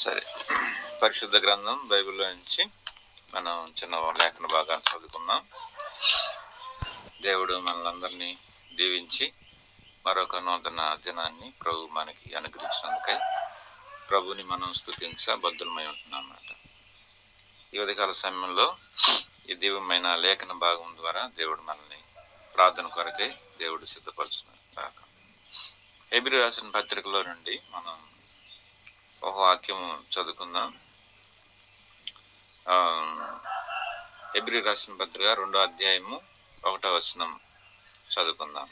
సరే, పరిశుద్ధ గ్రంథం బైబిల్లో నుంచి మనం చిన్న లేఖన భాగాన్ని చదువుకుందాం. దేవుడు మనలందరినీ దీవించి మరొక నూతన దినాన్ని ప్రభు మనకి అనుగ్రహించినందుకై ప్రభుని మనం స్తుతించ బద్దులమై ఉంటున్నాం అన్నమాట. ఈ ఉదయకాల సమయంలో ఈ దివ్యమైన లేఖన భాగం ద్వారా దేవుడు మనల్ని ప్రార్థన కొరకై దేవుడు సిద్ధపరుచున్నాడు. హెబ్రీ రాసిన పత్రికలో నుండి మనం ఒక వాక్యము చదువుకుందాం. హెబ్రీ రాసిన పత్రిక 2వ అధ్యాయము 1వ వచనం చదువుకుందాం.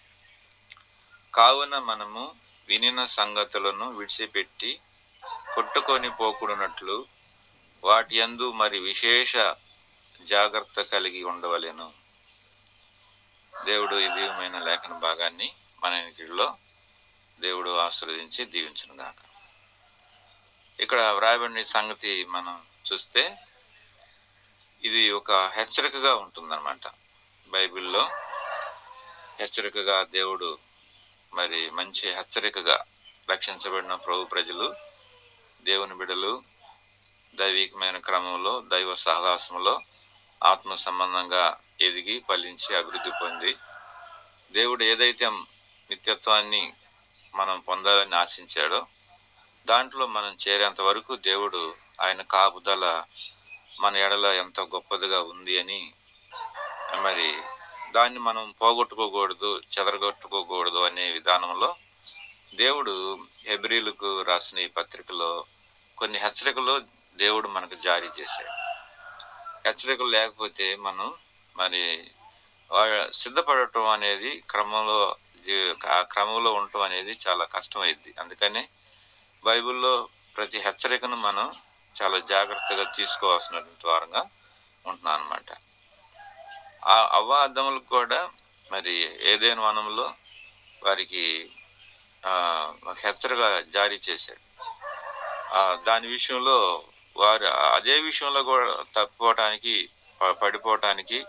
కావున మనము వినిన సంగతులను విడిచిపెట్టి కొట్టుకొని పోకూడనట్లు వాటి యందు మరి విశేష జాగ్రత్త కలిగి ఉండవలెను. దేవుడు ఈ దివ్యమైన లేఖన భాగాన్ని మన ఇంటిలో దేవుడు ఆశీర్వదించి దీవించును గాక. ఇక్కడ వ్రాయబడిన సంగతి మనం చూస్తే ఇది ఒక హెచ్చరికగా ఉంటుందన్నమాట. బైబిల్లో హెచ్చరికగా దేవుడు మరి మంచి హెచ్చరికగా రక్షించబడిన ప్రభు ప్రజలు, దేవుని బిడ్డలు దైవికమైన క్రమంలో దైవ సహవాసంలో ఆత్మ సంబంధంగా ఎదిగి ఫలించి అభివృద్ధి పొంది దేవుడు ఏదైతే నిత్యత్వాన్ని మనం పొందాలని ఆశించాడో దాంట్లో మనం చేరేంత వరకు దేవుడు ఆయన కాపుదల మన ఎడల ఎంతో గొప్పదిగా ఉంది అని, మరి దాన్ని మనం పోగొట్టుకోకూడదు, చెదరగొట్టుకోకూడదు అనే విధానంలో దేవుడు హెబ్రీలకు రాసిన ఈ పత్రికలో కొన్ని హెచ్చరికలు దేవుడు మనకు జారీ చేశాడు. హెచ్చరికలు లేకపోతే మనం మరి సిద్ధపడటం అనేది క్రమంలో ఉండటం అనేది చాలా కష్టమైంది. అందుకని బైబిల్లో ప్రతి హెచ్చరికను మనం చాలా జాగ్రత్తగా తీసుకోవాల్సినటువంటి వారంగా ఉంటున్నాం అన్నమాట. ఆ అవ్వ అద్దములకు కూడా మరి ఏదైనా వనంలో వారికి హెచ్చరిక జారీ చేశాడు. దాని విషయంలో వారు అదే విషయంలో కూడా తప్పిపోవటానికి పడిపోవటానికి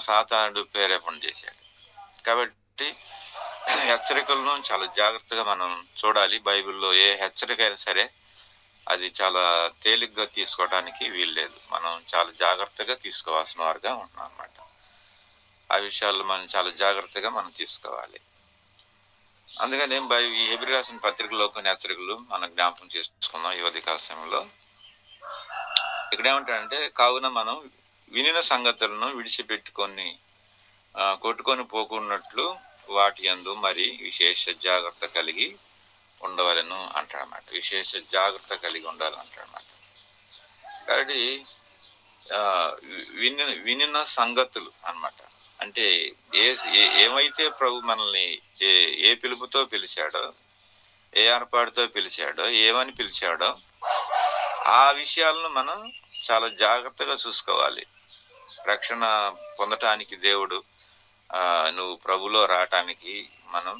సాతానుడు ప్రేరేపణ చేశాడు. కాబట్టి హెచ్చరికలను చాలా జాగ్రత్తగా మనం చూడాలి. బైబిల్లో ఏ హెచ్చరిక అయినా సరే అది చాలా తేలిగ్గా తీసుకోవడానికి వీల్లేదు. మనం చాలా జాగ్రత్తగా తీసుకోవాల్సిన వారుగా ఉంటున్నాం అన్నమాట. ఆ విషయాల్లో మనం చాలా జాగ్రత్తగా మనం తీసుకోవాలి. అందుకని ఈ హెబ్రీ రాసిన పత్రికలో కొన్ని హెచ్చరికలు మనం జ్ఞాపకం చేసుకుందాం ఈ ఉదయకాల సమయంలో. ఇక్కడ ఏమంటాడంటే, కావున మనం వినిన సంగతులను విడిచిపెట్టుకొని కొట్టుకొని పోకున్నట్లు వాటి యందు మరి విశేష జాగ్రత్త కలిగి ఉండవలను అంటాడన్నమాట. విశేష జాగ్రత్త కలిగి ఉండాలంటాడన్నమాట. కాబట్టి వినిన సంగతులు అన్నమాట. అంటే ఏమైతే ప్రభు మనల్ని ఏ పిలుపుతో పిలిచాడో, ఏ ఏర్పాటుతో పిలిచాడో, ఏమని పిలిచాడో ఆ విషయాలను మనం చాలా జాగ్రత్తగా చూసుకోవాలి. రక్షణ పొందటానికి దేవుడు నువ్వు ప్రభులో రావటానికి మనం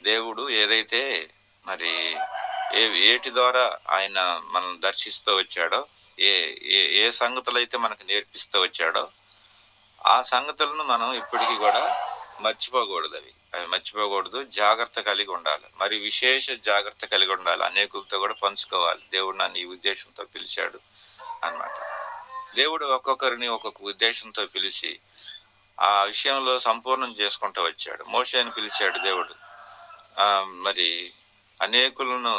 దేవుడు ఏదైతే మరి ఏటి ద్వారా ఆయన మనం దర్శిస్తూ వచ్చాడో, ఏ సంగతులు అయితే మనకు నేర్పిస్తూ వచ్చాడో ఆ సంగతులను మనం ఇప్పటికీ కూడా మర్చిపోకూడదు. అవి మర్చిపోకూడదు, జాగ్రత్త కలిగి ఉండాలి. మరి విశేష జాగ్రత్త కలిగి ఉండాలి. అనేకులతో కూడా పంచుకోవాలి. దేవుడు నన్ను ఈ ఉద్దేశంతో పిలిచాడు అన్నమాట. దేవుడు ఒక్కొక్కరిని ఒక్కొక్క ఉద్దేశంతో పిలిచి ఆ విషయంలో సంపూర్ణం చేసుకుంటూ వచ్చాడు. మోషేని పిలిచాడు దేవుడు. మరి అనేకులను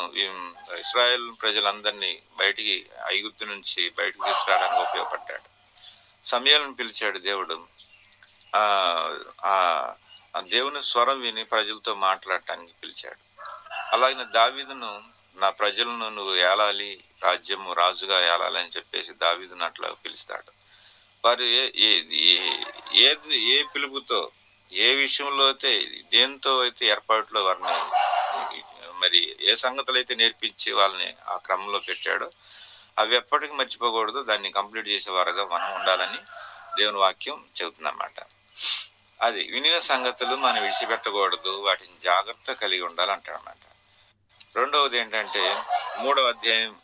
ఇశ్రాయేల్ ప్రజలందరినీ బయటికి ఐగుప్తు నుంచి బయటకు తీసుకురావడానికి ఉపయోగపడ్డాడు. సమూయేలును పిలిచాడు దేవుడు. దేవుని స్వరం విని ప్రజలతో మాట్లాడటానికి పిలిచాడు. అలాగే దావీదును, నా ప్రజలను నువ్వు ఏలాలి, రాజుగా ఏలాలి అని చెప్పేసి దావీదును అట్లా పిలుస్తాడు. వారు ఏ పిలుపుతో, ఏ విషయంలో అయితే, దేంతో అయితే ఏర్పాటులో వారిని మరి ఏ సంగతులు అయితే నేర్పించి వాళ్ళని ఆ క్రమంలో పెట్టాడో అవి ఎప్పటికీ మర్చిపోకూడదు. దాన్ని కంప్లీట్ చేసేవారుగా మనం ఉండాలని దేవుని వాక్యం చెబుతుందన్నమాట. అది వినిన సంగతులు మనం విడిచిపెట్టకూడదు, వాటిని జాగ్రత్త కలిగి ఉండాలంటాడన్నమాట. రెండవది ఏంటంటే 3వ అధ్యాయం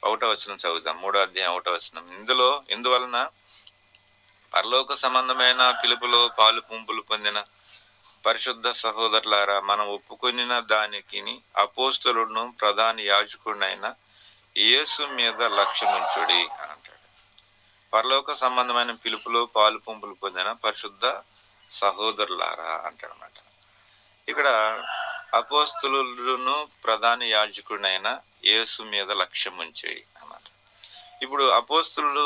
1వ వచనం చదువుతాం. 3వ అధ్యాయం 1వ వచనం. ఇందువలన పరలోక సంబంధమైన పిలుపులో పాలు పుంపులు పొందిన పరిశుద్ధ సహోదరులారా, మనం ఒప్పుకొనిన దానికి అపోస్తలుడును ప్రధాన యాజకుడినైన యేసు మీద లక్ష్యముంచుడి అని అంటాడు. పరలోక సంబంధమైన పిలుపులో పాలు పంపులు పొందిన పరిశుద్ధ సహోదరులారా అంటాడనమాట. ఇక్కడ అపోస్తులును ప్రధాన యాజకుడైన యేసు మీద లక్ష్యం ఉంచి అన్నమాట. ఇప్పుడు అపోస్తులు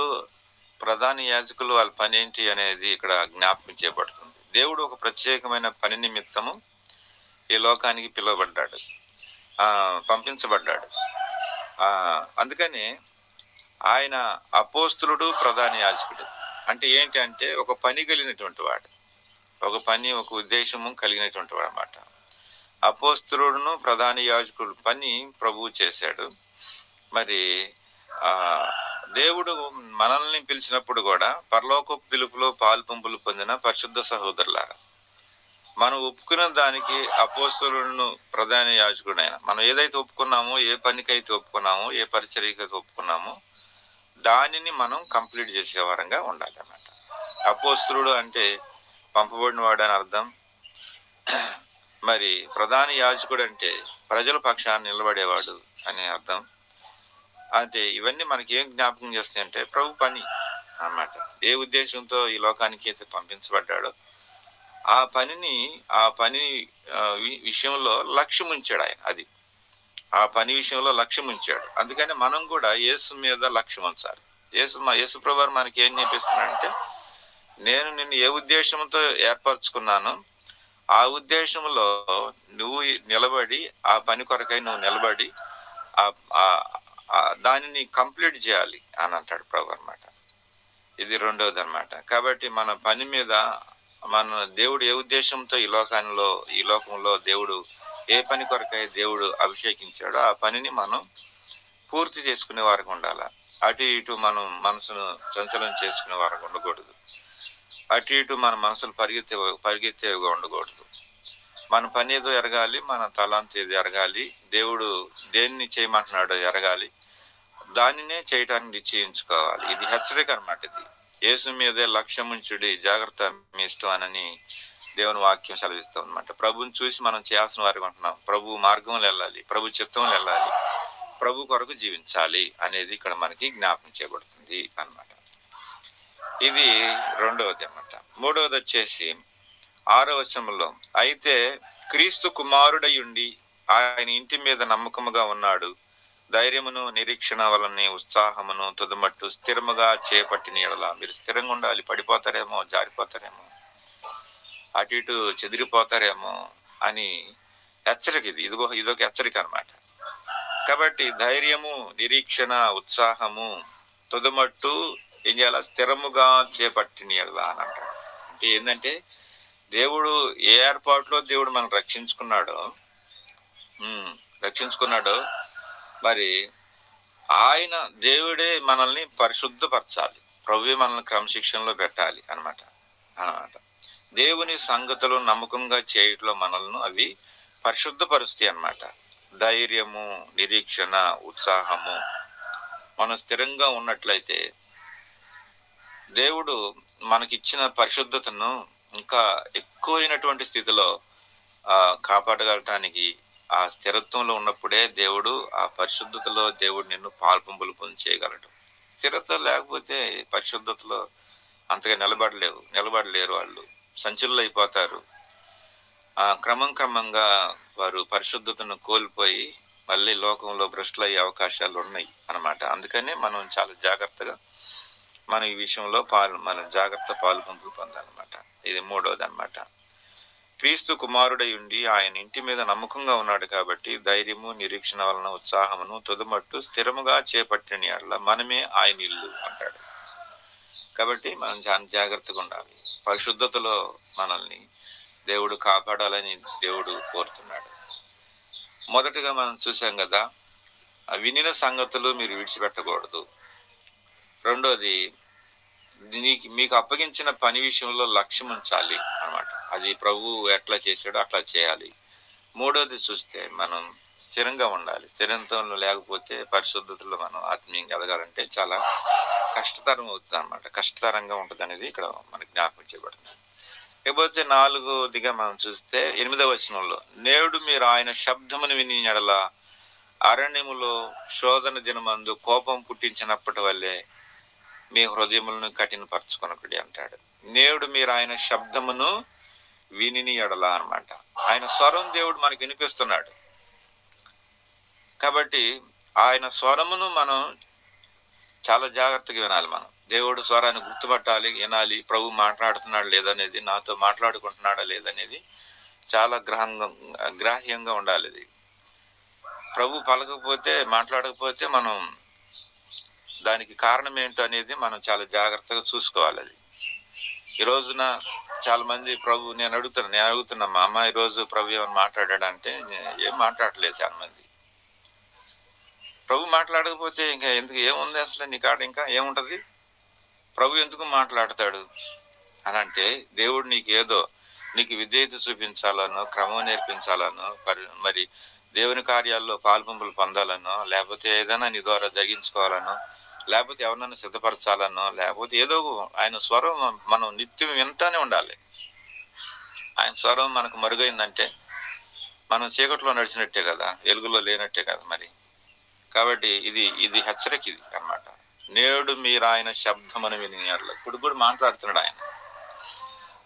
ప్రధాన యాజకులు వాళ్ళ పని ఏంటి అనేది ఇక్కడ జ్ఞాపకం చేయబడుతుంది. దేవుడు ఒక ప్రత్యేకమైన పని నిమిత్తము ఈ లోకానికి పిలువబడ్డాడు, పంపించబడ్డాడు. అందుకని ఆయన అపోస్తులుడు ప్రధాన యాజకుడు అంటే ఏంటి అంటే ఒక పని కలిగినటువంటి వాడు, ఒక పని ఒక ఉద్దేశము కలిగినటువంటి వాడు అన్నమాట. అపోస్తులుడును ప్రధాన యాజకుడు పని ప్రభువు చేశాడు. మరి దేవుడు మనల్ని పిలిచినప్పుడు కూడా పరలోక పిలుపులో పాలు పంపులు పొందిన పరిశుద్ధ సహోదరులారా, మనం ఒప్పుకున్న దానికి అపోస్తులుడును ప్రధాన యాజకుడైన మనం ఏదైతే ఒప్పుకున్నామో, ఏ పనికైతే ఒప్పుకున్నామో, ఏ పరిచర్యకైతే ఒప్పుకున్నామో దానిని మనం కంప్లీట్ చేసే వారంగా ఉండాలి అన్నమాట. అపోస్తులుడు అంటే పంపబడిన వాడు అని అర్థం. మరి ప్రధాన యాజకుడు అంటే ప్రజల పక్షాన్ని నిలబడేవాడు అనే అర్థం. అంటే ఇవన్నీ మనకి ఏం జ్ఞాపకం చేస్తాయంటే ప్రభు పని అన్నమాట. ఏ ఉద్దేశంతో ఈ లోకానికి అయితే పంపించబడ్డాడో ఆ పని విషయంలో లక్ష్యం ఉంచాడు ఆయన. అది ఆ పని విషయంలో లక్ష్యం ఉంచాడు. అందుకని మనం కూడా యేసు మీద లక్ష్యం ఉంచాలి. యేసు ప్రభువు మనకి ఏం నేర్పిస్తున్నాడంటే, నేను నిన్ను ఏ ఉద్దేశంతో ఏర్పరచుకున్నానో ఆ ఉద్దేశంలో నువ్వు నిలబడి, ఆ పని కొరకై నువ్వు నిలబడి దానిని కంప్లీట్ చేయాలి అని అంటాడు ప్రభు అన్నమాట. ఇది రెండవది అన్నమాట. కాబట్టి మన పని మీద మన దేవుడు ఏ ఉద్దేశంతో ఈ లోకంలో దేవుడు ఏ పని కొరకై దేవుడు అభిషేకించాడో ఆ పనిని మనం పూర్తి చేసుకునే వారికి ఉండాలి. అటు ఇటు మనం మనసును చంచలం చేసుకునే వారికి ఉండకూడదు. అటు ఇటు మన మనసులు పరిగెత్తేవిగా ఉండకూడదు. మన పని ఏదో ఎరగాలి, మన తలాంత ఏదో ఎరగాలి, దేవుడు దేన్ని చేయమంటున్నాడో ఎరగాలి, దానినే చేయటానికి నిశ్చయించుకోవాలి. ఇది హెచ్చరిక అన్నమాట. ఇది యేసు మీదే లక్ష్యం ఉంచుడి, జాగ్రత్త మీ ఇష్టం అని దేవుని వాక్యం సెలవిస్తాం అనమాట. ప్రభుని చూసి మనం చేయాల్సిన వారికి ఉంటున్నాం. ప్రభు మార్గంలో వెళ్ళాలి, ప్రభు చిత్తంలో వెళ్ళాలి, ప్రభు కొరకు జీవించాలి అనేది ఇక్కడ మనకి జ్ఞాపకం చేయబడుతుంది అన్నమాట. ఇది రెండవది అన్నమాట. మూడవది వచ్చేసి 6వ వచనంలో, అయితే క్రీస్తు కుమారుడై ఉండి ఆయన ఇంటి మీద నమ్మకముగా ఉన్నాడు, ధైర్యమును నిరీక్షణ వలన ఉత్సాహమును తుదమట్టు స్థిరముగా చేపట్టిన యెడల. మీరు స్థిరంగా ఉండాలి. పడిపోతారేమో, జారిపోతారేమో, అటు ఇటు చెదిరిపోతారేమో అని హెచ్చరిక. ఇదొక హెచ్చరిక అన్నమాట. కాబట్టి ధైర్యము, నిరీక్షణ, ఉత్సాహము తుదమట్టు ఏం చేయాల? స్థిరముగా చేపట్టిన యెడల అని అంటాడు. అంటే ఏంటంటే దేవుడు ఏ ఏర్పాటులో దేవుడు మనం రక్షించుకున్నాడో మరి ఆయన దేవుడే మనల్ని పరిశుద్ధపరచాలి, ప్రభువే మనల్ని క్రమశిక్షణలో పెట్టాలి అన్నమాట. దేవుని సంగతులు నమ్మకంగా చేయట్లో మనల్ని అవి పరిశుద్ధపరుస్తాయి అన్నమాట. ధైర్యము, నిరీక్షణ, ఉత్సాహము మనం స్థిరంగా ఉన్నట్లయితే దేవుడు మనకిచ్చిన పరిశుద్ధతను ఇంకా ఎక్కువైనటువంటి స్థితిలో కాపాడగలటానికి ఆ స్థిరత్వంలో ఉన్నప్పుడే దేవుడు ఆ పరిశుద్ధతలో దేవుడు నిన్ను పాల్పంపులు పొంది చేయగలడు. స్థిరత లేకపోతే పరిశుద్ధతలో అంతగా నిలబడలేరు. వాళ్ళు సంచులు అయిపోతారు. క్రమంగా వారు పరిశుద్ధతను కోల్పోయి మళ్ళీ లోకంలో భ్రష్టులు అయ్యే అవకాశాలు ఉన్నాయి అన్నమాట. అందుకనే మనం చాలా జాగ్రత్తగా మన ఈ విషయంలో మన జాగ్రత్త పాల్పంపులు పొందాలన్నమాట. ఇది మూడవది అన్నమాట. క్రీస్తు కుమారుడై ఉండి ఆయన ఇంటి మీద నమ్మకంగా ఉన్నాడు కాబట్టి ధైర్యము, నిరీక్షణ వలన ఉత్సాహమును తుదమట్టు స్థిరముగా చేపట్టిన యెడల మనమే ఆయన ఇల్లు అంటాడు. కాబట్టి మనం చాలా జాగ్రత్తగా ఉండాలి. పరిశుద్ధతలో మనల్ని దేవుడు కాపాడాలని దేవుడు కోరుతున్నాడు. మొదటగా మనం చూసాం కదా, వినిన సంగతులు మీరు విడిచిపెట్టకూడదు. రెండోది, మీకు అప్పగించిన పని విషయంలో లక్ష్యం ఉంచాలి అన్నమాట. అది ప్రభువు ఎట్లా చేశాడో అట్లా చేయాలి. మూడోది చూస్తే మనం స్థిరంగా ఉండాలి. స్థిరంతో లేకపోతే పరిశుద్ధతలో మనం ఆత్మీయంగా ఎదగాలంటే చాలా కష్టతరం అవుతుంది అన్నమాట. కష్టతరంగా ఉంటుంది అనేది ఇక్కడ మనకి జ్ఞాపకం చేయబడుతుంది. లేకపోతే 4వదిగా మనం చూస్తే 8వ వచనంలో, నేడు మీరు ఆయన శబ్దమును విని యెడల అరణ్యములో శోధన దినమందు కోపం పుట్టించినప్పటి వల్లే మీ హృదయములను కఠినపరచుకొనకుడి అంటాడు. నేడు మీరు ఆయన శబ్దమును వినిని ఎడల అన్నమాట. ఆయన స్వరం దేవుడు మనకి వినిపిస్తున్నాడు. కాబట్టి ఆయన స్వరమును మనం చాలా జాగ్రత్తగా వినాలి. మనం దేవుడు స్వరాన్ని గుర్తుపట్టాలి, వినాలి. ప్రభు మాట్లాడుతున్నాడు లేదనేది, నాతో మాట్లాడుకుంటున్నాడా లేదనేది చాలా గ్రాహ్యంగా ఉండాలి. ఇది ప్రభు పలకపోతే, మాట్లాడకపోతే మనం దానికి కారణం ఏంటో అనేది మనం చాలా జాగ్రత్తగా చూసుకోవాలి. అది ఈ రోజున చాలా మంది ప్రభు నేను అడుగుతున్నా మా అమ్మ ఈరోజు ప్రభు ఏమైనా మాట్లాడాడంటే ఏం మాట్లాడలేదు. చాలా మంది ప్రభు మాట్లాడకపోతే ఇంకా ఎందుకు ఏముంది అసలు నీ కాడ ఇంకా ఏముంటది, ప్రభు ఎందుకు మాట్లాడతాడు అని అంటే దేవుడు నీకు విధేయత చూపించాలనో, క్రమం నేర్పించాలనో, మరి దేవుని కార్యాల్లో పాల్పంపులు పొందాలనో, లేకపోతే ఏదైనా నీ ద్వారా జరిగించుకోవాలనో, లేకపోతే ఎవరినైనా సిద్ధపరచాలనో, లేకపోతే ఏదో ఆయన స్వరం మనం నిత్యం వింటానే ఉండాలి. ఆయన స్వరం మనకు మరుగైందంటే మనం చీకట్లో నడిచినట్టే కదా, వెలుగులో లేనట్టే కదా మరి. కాబట్టి ఇది హెచ్చరిక ఇది అన్నమాట. నేడు మీరు ఆయన శబ్దమని వినియాలి. ఇప్పుడు కూడా మాట్లాడుతున్నాడు ఆయన,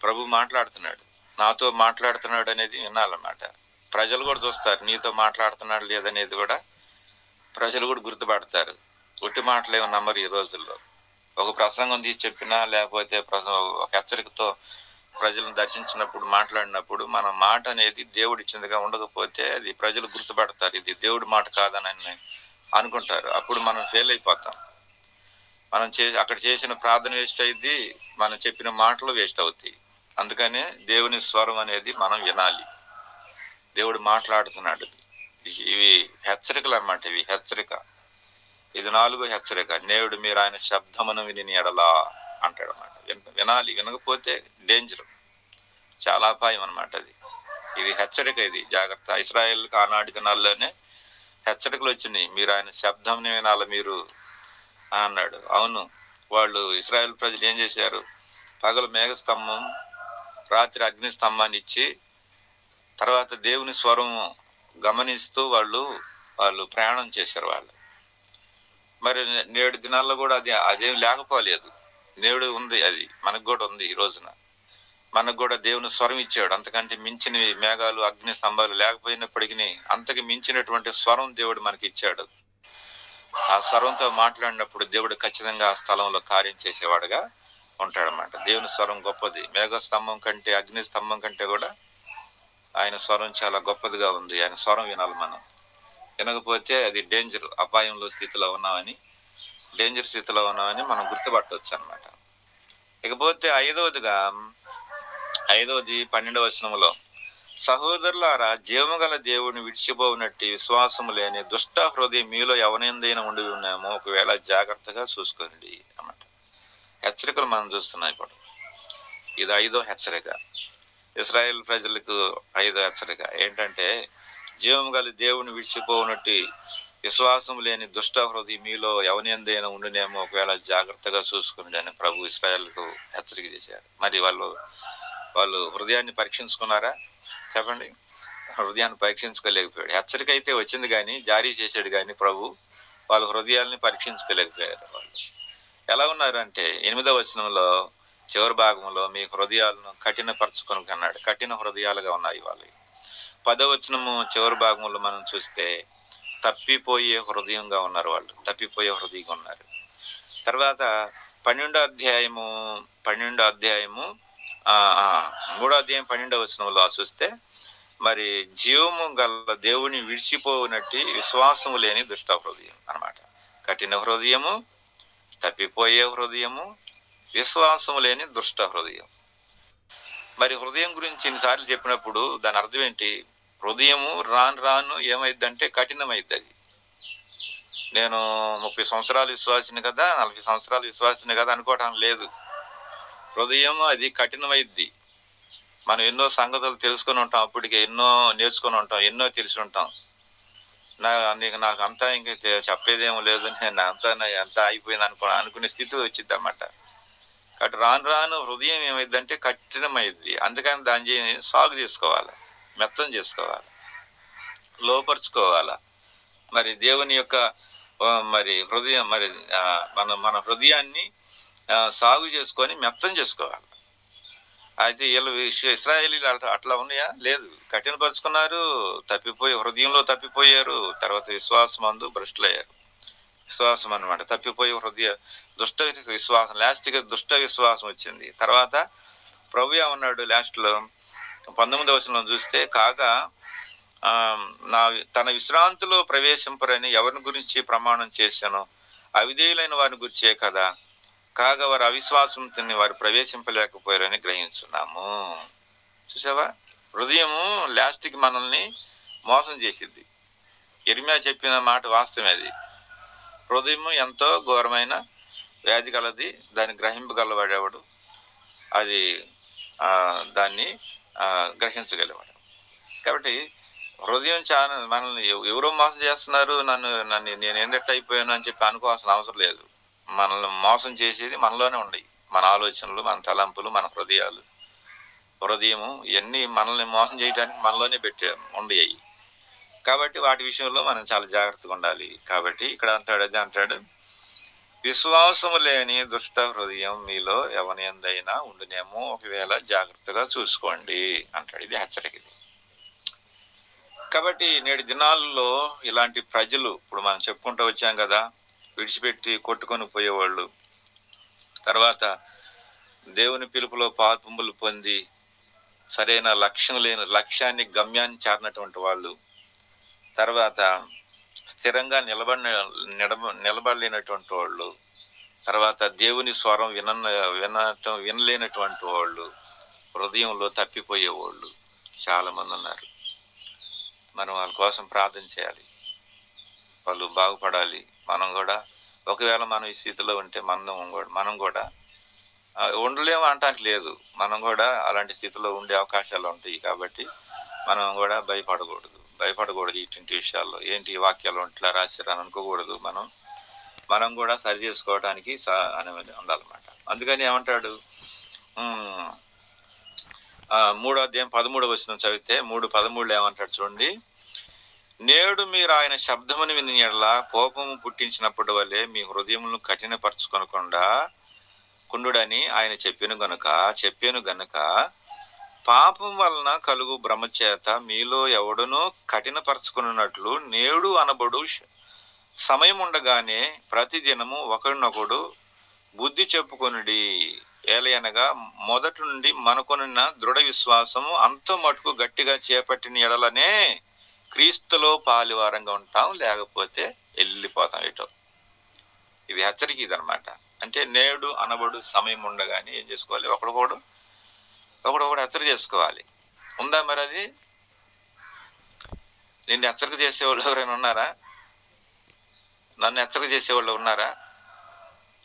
ప్రభు మాట్లాడుతున్నాడు, నాతో మాట్లాడుతున్నాడు అనేది వినాలన్నమాట. ప్రజలు కూడా చూస్తారు నీతో మాట్లాడుతున్నాడు లేదనేది కూడా ప్రజలు కూడా గుర్తుపడతారు. ఒట్టి మాటలేమో నమ్మరు ఈ రోజుల్లో. ఒక ప్రసంగం తీసి చెప్పినా, లేకపోతే ఒక హెచ్చరికతో ప్రజలను దర్శించినప్పుడు మాట్లాడినప్పుడు మన మాట అనేది దేవుడు ఇచ్చిందిగా ఉండకపోతే అది ప్రజలు గుర్తుపడతారు, ఇది దేవుడి మాట కాదని అనుకుంటారు. అప్పుడు మనం ఫెయిల్ అయిపోతాం. మనం అక్కడ చేసిన ప్రార్థన వేస్ట్ అయింది, మనం చెప్పిన మాటలు వేస్ట్ అవుతాయి. అందుకనే దేవుని స్వరం అనేది మనం వినాలి. దేవుడు మాట్లాడుతున్నాడు. ఇవి హెచ్చరికలు అన్నమాట. ఇవి హెచ్చరిక. ఇది 4వ హెచ్చరిక. నేడు మీరు ఆయన శబ్దమును విని ఎడలా అంటాడు అన్నమాట. వినాలి, వినకపోతే డేంజర్, చాలా అపాయం అన్నమాట. ఇది హెచ్చరిక, ఇది జాగ్రత్త. ఇశ్రాయేలుకి ఆనాటి దినాల్లోనే హెచ్చరికలు వచ్చినాయి, మీరు ఆయన శబ్దం వినాలి మీరు అన్నాడు. అవును, వాళ్ళు ఇశ్రాయేల్ ప్రజలు ఏం చేశారు? పగలు మేఘస్తంభం, రాత్రి అగ్నిస్తంభాన్ని ఇచ్చి తర్వాత దేవుని స్వరం గమనిస్తూ వాళ్ళు ప్రయాణం చేశారు. వాళ్ళు మరి నేడు దినాల్లో కూడా అదేం లేకపోలేదు. నేడు ఉంది, అది మనకు కూడా ఉంది. ఈ రోజున మనకు కూడా దేవుని స్వరం ఇచ్చాడు. అంతకంటే మించిన మేఘాలు, అగ్ని స్తంభాలు లేకపోయినప్పటికీ అంతకు మించినటువంటి స్వరం దేవుడు మనకి ఇచ్చాడు. ఆ స్వరంతో మాట్లాడినప్పుడు దేవుడు ఖచ్చితంగా ఆ స్థలంలో కార్యం చేసేవాడుగా ఉంటాడనమాట. దేవుని స్వరం గొప్పది. మేఘ స్తంభం కంటే, అగ్ని స్తంభం కంటే కూడా ఆయన స్వరం చాలా గొప్పదిగా ఉంది. ఆయన స్వరం వినాలి మనం. వినకపోతే అది డేంజర్, అపాయంలో స్థితిలో ఉన్నామని, డేంజర్ స్థితిలో ఉన్నామని మనం గుర్తుపట్టవచ్చు అన్నమాట. ఇకపోతే ఐదవది 12వ వచనంలో, సహోదరులారా, జీవము గల దేవుని విడిచిపోనట్టి విశ్వాసము లేని దుష్ట హృదయం మీలో ఎవరైనా ఉండి ఉన్నామో ఒకవేళ జాగ్రత్తగా చూసుకోండి అన్నమాట. హెచ్చరికలు మనం చూస్తున్నాం ఇప్పుడు. ఇది 5వ హెచ్చరిక. ఇశ్రాయేల్ ప్రజలకు 5వ హెచ్చరిక ఏంటంటే, జీవము గల దేవుని విడిచిపోనట్టి విశ్వాసం లేని దుష్ట హృదయం మీలో ఎవరైనా ఉండినేమో ఒకవేళ జాగ్రత్తగా చూసుకోండి అని ప్రభు ఇశ్రాయేలుకు హెచ్చరిక చేశారు. మరి వాళ్ళు హృదయాన్ని పరీక్షించుకున్నారా? చెప్పండి. హృదయాన్ని పరీక్షించుకోలేకపోయాడు. హెచ్చరిక అయితే వచ్చింది కానీ, జారీ చేశాడు కానీ ప్రభు వాళ్ళ హృదయాల్ని పరీక్షించుకోలేకపోయారు. వాళ్ళు ఎలా ఉన్నారంటే 8వ వచనంలో చివరి భాగంలో మీ హృదయాలను కఠినపరచుకొని అన్నాడు. కఠిన హృదయాలుగా ఉన్నాయి వాళ్ళు. 10వ వచనము చివరి భాగంలో మనం చూస్తే తప్పిపోయే హృదయంగా ఉన్నారు. వాళ్ళు తప్పిపోయే హృదయంగా ఉన్నారు. తర్వాత 12వ అధ్యాయము 12వ వచనంలో చూస్తే మరి జీవము గల దేవుని విడిచిపోనట్టి విశ్వాసము లేని దుష్ట హృదయం అన్నమాట. కఠిన హృదయము, తప్పిపోయే హృదయము, విశ్వాసము లేని దుష్ట హృదయం. మరి హృదయం గురించి ఎన్నిసార్లు చెప్పినప్పుడు దాని అర్థం ఏంటి? హృదయము రాను ఏమైద్దంటే కఠినమైద్ది. అది నేను 30 సంవత్సరాలు విశ్వాసిని కదా, 40 సంవత్సరాలు విశ్వాసిని కదా అనుకోవటం లేదు. హృదయం అది కఠినమైద్ది. మనం ఎన్నో సంగతులు తెలుసుకొని ఉంటాం, అప్పటికే ఎన్నో నేర్చుకొని ఉంటాం, ఎన్నో తెలిసి ఉంటాం. నాకు అంతా ఇంకా చెప్పేదేమో లేదు, నేను అంతా అయిపోయింది అనుకునే స్థితి వచ్చింది అన్నమాట. కాబట్టి రాను హృదయం ఏమైందంటే కఠినమైద్ది. అందుకని దాన్ని సాగు చేసుకోవాలి, మెత్తం చేసుకోవాలి, లోపరుచుకోవాలి. మరి దేవుని యొక్క మరి హృదయం మరి మన హృదయాన్ని సాగు చేసుకొని మెత్తం చేసుకోవాలి. అయితే వీళ్ళు ఇశ్రాయేలీలు అట్లా ఉన్నాయా? లేదు. కఠినపరుచుకున్నారు, తప్పిపోయి హృదయంలో తప్పిపోయారు. తర్వాత విశ్వాసమందు భ్రష్టులయ్యారు. విశ్వాసం అన్నమాట తప్పిపోయి హృదయ దుష్ట విశ్వాసం, లాస్ట్గా దుష్ట విశ్వాసం వచ్చింది. తర్వాత ప్రభు ఏమన్నాడు లాస్ట్లో 19వ వచనంలో చూస్తే, కాగా తన విశ్రాంతిలో ప్రవేశింపరని ఎవరిని గురించి ప్రమాణం చేశానో అవిధేయులైన వారిని గురించే కదా, కాగా వారు అవిశ్వాసంతో వారు ప్రవేశింపలేకపోయారని గ్రహించున్నాము. చూసావా, హృదయము లాస్ట్కి మనల్ని మోసం చేసిద్ది. ఇర్మియా చెప్పిన మాట వాస్తవమే. అది హృదయము ఎంతో ఘోరమైన వ్యాధి కలది, దాన్ని గ్రహింపగలవాడేవాడు, అది దాన్ని గ్రహించగలివాడు. కాబట్టి హృదయం చాలా మనల్ని ఎవరో మోసం చేస్తున్నారు, నేను ఏందెట్ అయిపోయాను అని చెప్పి అనుకోవాల్సిన అవసరం లేదు. మనల్ని మోసం చేసేది మనలోనే ఉన్నాయి. మన ఆలోచనలు, మన తలంపులు, మన హృదయము ఇవన్నీ మనల్ని మోసం చేయడానికి మనలోనే ఉండేవి. కాబట్టి వాటి విషయంలో మనం చాలా జాగ్రత్తగా ఉండాలి. కాబట్టి ఇక్కడ అంటాడు, విశ్వాసము లేని దుష్ట హృదయం మీలో ఎవని ఎందైనా ఉండునేమో, ఒకవేళ జాగ్రత్తగా చూసుకోండి అంటాడు. ఇది హెచ్చరిక. కాబట్టి నేటి దినాల్లో ఇలాంటి ప్రజలు, ఇప్పుడు మనం చెప్పుకుంటూ వచ్చాం కదా, విడిచిపెట్టి కొట్టుకొని పోయేవాళ్ళు, తర్వాత దేవుని పిలుపులో పాల్పొంపులు పొంది సరైన లక్ష్యాన్ని గమ్యాన్ని చేరినటువంటి వాళ్ళు, తర్వాత స్థిరంగా నిలబడలేనటువంటి వాళ్ళు, తర్వాత దేవుని స్వరం వినలేనటువంటి వాళ్ళు, హృదయంలో తప్పిపోయేవాళ్ళు చాలా మంది ఉన్నారు. మనం వాళ్ళ కోసం ప్రార్థన చేయాలి, వాళ్ళు బాగుపడాలి. మనం కూడా ఒకవేళ మనం ఈ స్థితిలో ఉంటే మనం కూడా ఉండలేము అంటానికి లేదు, మనం కూడా అలాంటి స్థితిలో ఉండే అవకాశాలు ఉంటాయి. కాబట్టి మనం కూడా భయపడకూడదు ఇటువంటి విషయాల్లో. ఏంటి ఈ వాక్యాలు ఇట్లా రాసిరని అనుకోకూడదు. మనం కూడా సరి చేసుకోవడానికి అనేది ఉండాలన్నమాట. అందుకని ఏమంటాడు, 3వ అధ్యాయం 13వ వచనం చదివితే 3:13 ఏమంటాడు చూడండి, నేడు మీరు ఆయన శబ్దముని విని ఎడల కోపము పుట్టించినప్పుడు వల్లే మీ హృదయములను కఠినపరచుకొనకుండా కుండుడని ఆయన చెప్పాను గనుక పాపం వలన కలుగు భ్రమ చేత మీలో ఎవడునూ కఠినపరచుకున్నట్లు నేడు అనబడు సమయం ఉండగానే ప్రతిదినము ఒకరినొకడు బుద్ధి చెప్పుకొనుడి. ఏలయనగా మొదటి నుండి మనకొనున్న దృఢ విశ్వాసము అంత మటుకు గట్టిగా చేపట్టిన ఎడలనే క్రీస్తులో పాలివారంగా ఉంటాం, లేకపోతే వెళ్ళిపోతాం ఎటో. ఇది హెచ్చరిక ఇదనమాట. అంటే నేడు అనబడు సమయం ఉండగానే ఏం చేసుకోవాలి, ఒకడొకడు హెచ్చరిక చేసుకోవాలి. ఉందా మరి అది? నిన్ను హెచ్చరిక చేసేవాళ్ళు ఎవరైనా ఉన్నారా? నన్ను హెచ్చరిక చేసేవాళ్ళు ఉన్నారా?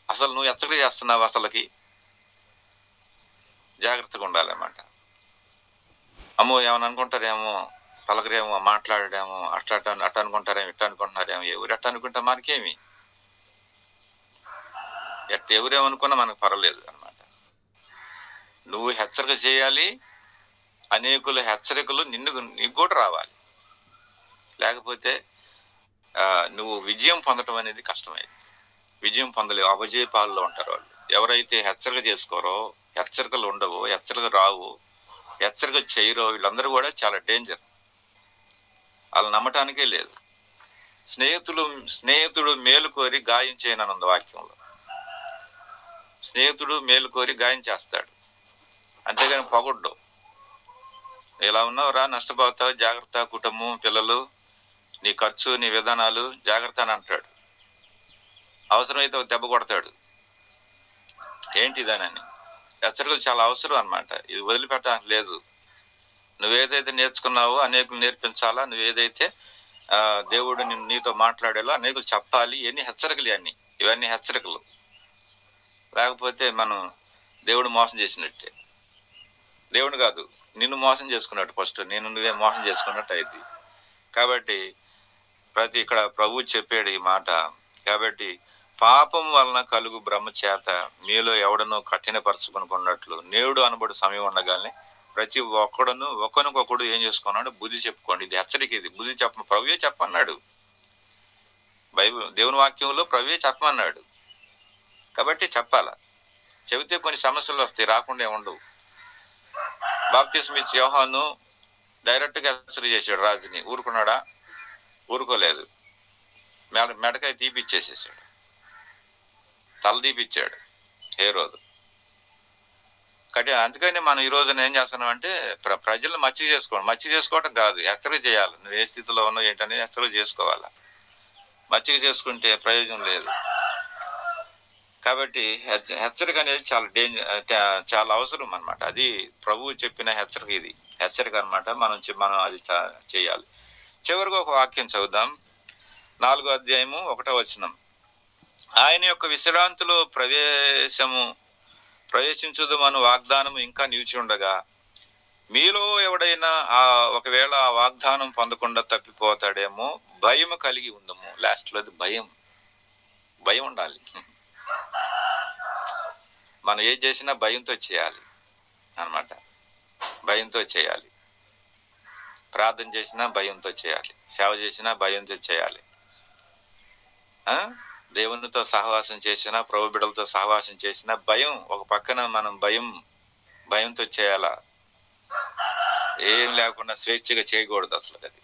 అసలు నువ్వు హెచ్చరిక చేస్తున్నావు? అసలుకి జాగ్రత్తగా ఉండాలన్నమాట. అమ్మో ఏమని అనుకుంటారేమో, పలకరేమో, మాట్లాడేమో, అట్లా అనుకుంటారేమో, ఇట్లా అనుకుంటున్నారేమో. ఎవరు అట్లా అనుకుంటా మనకేమి, ఎవరేమనుకున్నా మనకు పర్వాలేదు అనమాట. నువ్వు హెచ్చరిక చేయాలి, అనేకుల హెచ్చరికలు నీకు కూడా రావాలి. లేకపోతే నువ్వు విజయం పొందటం అనేది కష్టమైంది. విజయం పొందలేవు, అపజయ పాలలో ఉంటారు వాళ్ళు. ఎవరైతే హెచ్చరిక చేసుకోరో, హెచ్చరికలు ఉండవో, హెచ్చరిక రావు, హెచ్చరిక చేయరో, వీళ్ళందరూ కూడా చాలా డేంజర్. వాళ్ళు నమ్మటానికే లేదు. స్నేహితుడు మేలు కోరి గాయం చేయననుంది వాక్యంలో. స్నేహితుడు మేలు కోరి గాయం చేస్తాడు, అంతేగాని పొగడ్డు. ఇలా ఉన్నావురా, నష్టపోతావు, జాగ్రత్త, కుటుంబం, పిల్లలు, నీ ఖర్చు, నీ విధానాలు జాగ్రత్త అని అంటాడు. అవసరమైతే ఒక దెబ్బ కొడతాడు. ఏంటిదానని హెచ్చరికలు చాలా అవసరం అనమాట. ఇది వదిలిపెట్టడానికి లేదు. నువ్వేదైతే నేర్చుకున్నావో అనేకులు నేర్పించాలా, నువ్వేదైతే దేవుడు నీతో మాట్లాడేలా అనేకులు చెప్పాలి. ఇవన్నీ హెచ్చరికలు. లేకపోతే మనం దేవుడు మోసం చేసినట్టే. దేవుడు కాదు, నిన్ను మోసం చేసుకున్నట్టు. ఫస్ట్ నువ్వే మోసం చేసుకున్నట్టు అయింది. కాబట్టి ఇక్కడ ప్రభువు చెప్పాడు ఈ మాట. కాబట్టి పాపం వలన కలుగు భ్రమ చేత మీలో ఎవడనో కఠినపరచుకున్నట్లు నేడు అనబడు సమయం ఉండగానే ప్రతి ఒకరినొకడు ఏం చేసుకున్నాడు, బుద్ధి చెప్పుకోండి. ఇది హెచ్చరిక. ఇది బుద్ధి ప్రభువే చెప్పన్నాడు. బైబిల్ దేవుని వాక్యంలో ప్రభువే చెప్పమన్నాడు కాబట్టి చెప్పాలా. చెబితే కొన్ని సమస్యలు వస్తాయి, రాకుండా ఉండవు. బాప్తిస్మా ఇచ్చే యోహాను డైరెక్ట్గా హెచ్చరిక చేశాడు రాజుని. ఊరుకున్నాడా? ఊరుకోలేదు. మెడకాయ తీపిచ్చేసేసాడు, తల తీపిచ్చాడు హేరోదు. అందుకని మనం ఈ రోజున ఏం చేస్తున్నామంటే ప్రజలను మచ్చిక చేసుకోవడం కాదు, హెచ్చరిక చేయాలి. నువ్వు ఏ స్థితిలో ఉన్నావు ఏంటనేది హెచ్చరిక చేసుకోవాలా. మచ్చిక చేసుకుంటే ప్రయోజనం లేదు. కాబట్టి హెచ్చరిక అనేది చాలా అవసరం అన్నమాట. అది ప్రభువు చెప్పిన హెచ్చరిక. ఇది హెచ్చరిక అన్నమాట. మనం అది చేయాలి. చివరిగా ఒక వాక్యం చదువుదాం. 4వ అధ్యాయము 1వ వచనం. ఆయన యొక్క విశ్రాంతిలో ప్రవేశించుదమను వాగ్దానం ఇంకా నిలిచి ఉండగా మీలో ఎవడైనా ఒకవేళ ఆ వాగ్దానం పొందకుండా తప్పిపోతాడేమో భయం కలిగి ఉందము. లాస్ట్లో అది భయం ఉండాలి. మనం ఏం చేసినా భయంతో చేయాలి అన్నమాట. భయంతో చేయాలి. ప్రార్థన చేసినా భయంతో చేయాలి. సేవ చేసినా భయంతో చేయాలి. దేవునితో సహవాసం చేసినా, ప్రభు బిడ్డలతో సహవాసం చేసినా భయం ఒక పక్కన. మనం భయంతో చేయాలా. ఏం లేకుండా స్వేచ్ఛగా చేయకూడదు అసలు. అది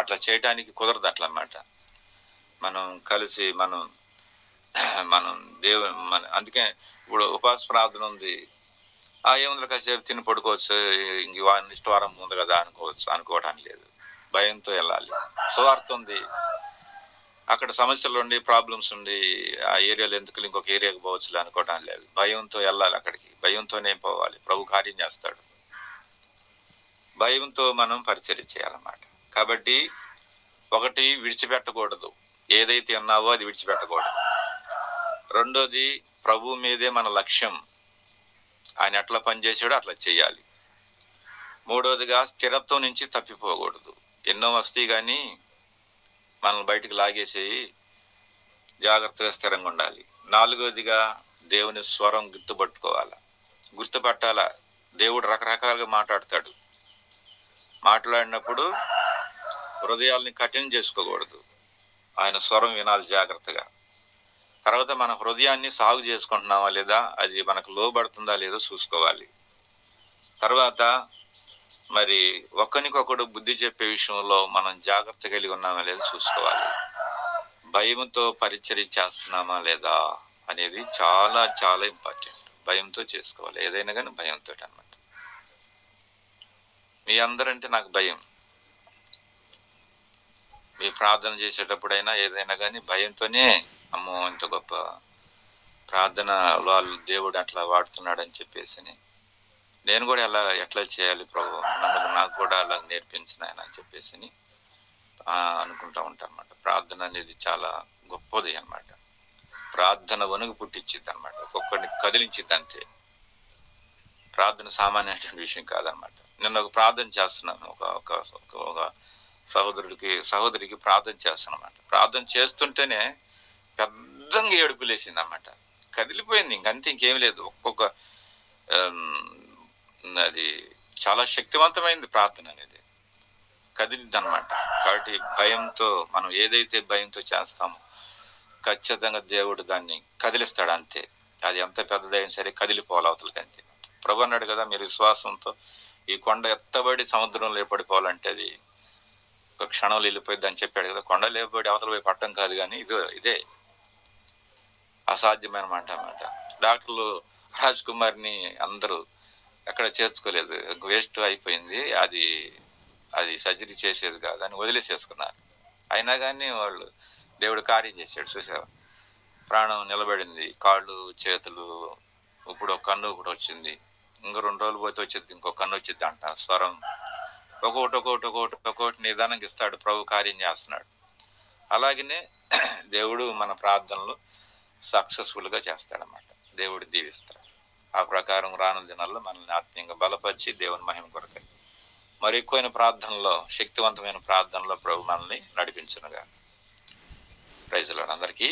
అట్లా చేయటానికి కుదరదు అట్లా అన్నమాట. మనం కలిసి మనం అందుకే ఇప్పుడు ఉపవాస ప్రార్థన ఉంది. ఏముంది కాసేపు తిని పడుకోవచ్చు, ఇంక ఇష్టవారం ఉంది కదా అనుకోవడానికి లేదు. భయంతో వెళ్ళాలి. సువార్త ఉంది, అక్కడ సమస్యలు ఉండి ప్రాబ్లమ్స్ ఉండి ఆ ఏరియాలో ఎందుకు ఇంకొక ఏరియాకి పోవచ్చు అనుకోవడానికి లేదు. భయంతో వెళ్ళాలి అక్కడికి. భయంతోనే పోవాలి. ప్రభు కార్యం చేస్తాడు. భయంతో మనం పరిచర్య చేయాలన్నమాట. కాబట్టి ఒకటి, విడిచిపెట్టకూడదు. ఏదైతే ఉన్నావో అది విడిచిపెట్టకూడదు. రెండోది, ప్రభు మీదే మన లక్ష్యం. ఆయన ఎట్లా పనిచేసాడో అట్లా చేయాలి. మూడోదిగా, స్థిరత్వం నుంచి తప్పిపోకూడదు. ఎన్నో వస్తాయి కానీ మనల్ని బయటకు లాగేసేయి. జాగ్రత్తగా స్థిరంగా ఉండాలి. నాలుగోదిగా, దేవుని స్వరం గుర్తుపట్టాలా. దేవుడు రకరకాలుగా మాట్లాడతాడు. మాట్లాడినప్పుడు హృదయాల్ని కఠినం చేసుకోకూడదు. ఆయన స్వరం వినాలి జాగ్రత్తగా. తర్వాత మన హృదయాన్ని సాగు చేసుకుంటున్నావా లేదా, అది మనకు లోబడుతుందా లేదో చూసుకోవాలి. తర్వాత మరి ఒకరికొకడు బుద్ధి చెప్పే విషయంలో మనం జాగ్రత్త కలిగి ఉన్నామా లేదో చూసుకోవాలి. భయంతో పరిచర్య చేస్తున్నామా లేదా అనేది చాలా చాలా ఇంపార్టెంట్. భయంతో చేసుకోవాలి ఏదైనా కానీ, భయంతో అన్నమాట. మీ అందరంటే నాకు భయం. మీ ప్రార్థన చేసేటప్పుడైనా ఏదైనా కానీ భయంతోనే, అమ్మో ఇంత గొప్ప ప్రార్థన వాళ్ళు దేవుడు అట్లా వాడుతున్నాడని చెప్పేసి నేను కూడా ఎట్లా చేయాలి ప్రభు, నాకు కూడా అలా నేర్పించిన ఆయన అని చెప్పేసి అనుకుంటా ఉంటాను అన్నమాట. ప్రార్థన అనేది చాలా గొప్పది అన్నమాట. ప్రార్థన వణుగు పుట్టించిద్ది అన్నమాట. ఒక్కొక్కడిని కదిలించిద్ది అంతే. ప్రార్థన సామాన్యమైన విషయం కాదనమాట. నిన్న ఒక ప్రార్థన చేస్తున్నాను. ఒక సహోదరికి ప్రార్థన చేస్తానమాట. ప్రార్థన చేస్తుంటేనే పెద్దంగా ఏడుపులేసింది అన్నమాట. కదిలిపోయింది. ఇంకంతే, ఇంకేం లేదు. అది చాలా శక్తివంతమైంది ప్రార్థన అనేది. కదిలిద్ది అనమాట. కాబట్టి భయంతో మనం ఏదైతే భయంతో చేస్తామో ఖచ్చితంగా దేవుడు దాన్ని కదిలిస్తాడు అంతే. అది ఎంత పెద్దదైనా సరే కదిలిపోవాలి అవతలకి అంతే. ప్రభు అన్నాడు కదా, మీరు విశ్వాసంతో ఈ కొండ ఎత్తబడి సముద్రంలో పడిపోవాలంటే అది ఒక క్షణంలో వెళ్ళిపోయింది అని చెప్పాడు కదా. కొండ లేపబడి అవతల పోయి పట్టడం కాదు కానీ ఇదే అసాధ్యమైన మాట అన్నమాట. డాక్టర్లు రాజ్ కుమార్ని అందరూ ఎక్కడ చేర్చుకోలేదు, వేస్ట్ అయిపోయింది, అది సర్జరీ చేసేది కాదు అని వదిలేసేసుకున్నారు. అయినా కానీ వాళ్ళు దేవుడు కార్యం చేశాడు. చూసావా, ప్రాణం నిలబడింది, కాళ్ళు చేతులు, ఇప్పుడు ఒక కన్ను కూడా వచ్చింది, ఇంకో 2 రోజులు పోతే వచ్చేది ఇంకో కన్ను వచ్చింది అంట. స్వరం ఒక్కొక్కటి నిదానంగా ఇస్తాడు. ప్రభు కార్యం చేస్తున్నాడు. అలాగనే దేవుడు మన ప్రార్థనలు సక్సెస్ఫుల్గా చేస్తాడన్నమాట. దేవుడు దీవిస్తాడు. ఆ ప్రకారం రానున్న దినాల్లో మనల్ని ఆత్మీయంగా బలపరిచి దేవుని మహిమ కొరకై మరి ఎక్కువైన ప్రార్థనలో, శక్తివంతమైన ప్రార్థనలో ప్రభు మనల్ని నడిపించునుగా. ప్రైజ్ లార్డ్ అందరికీ.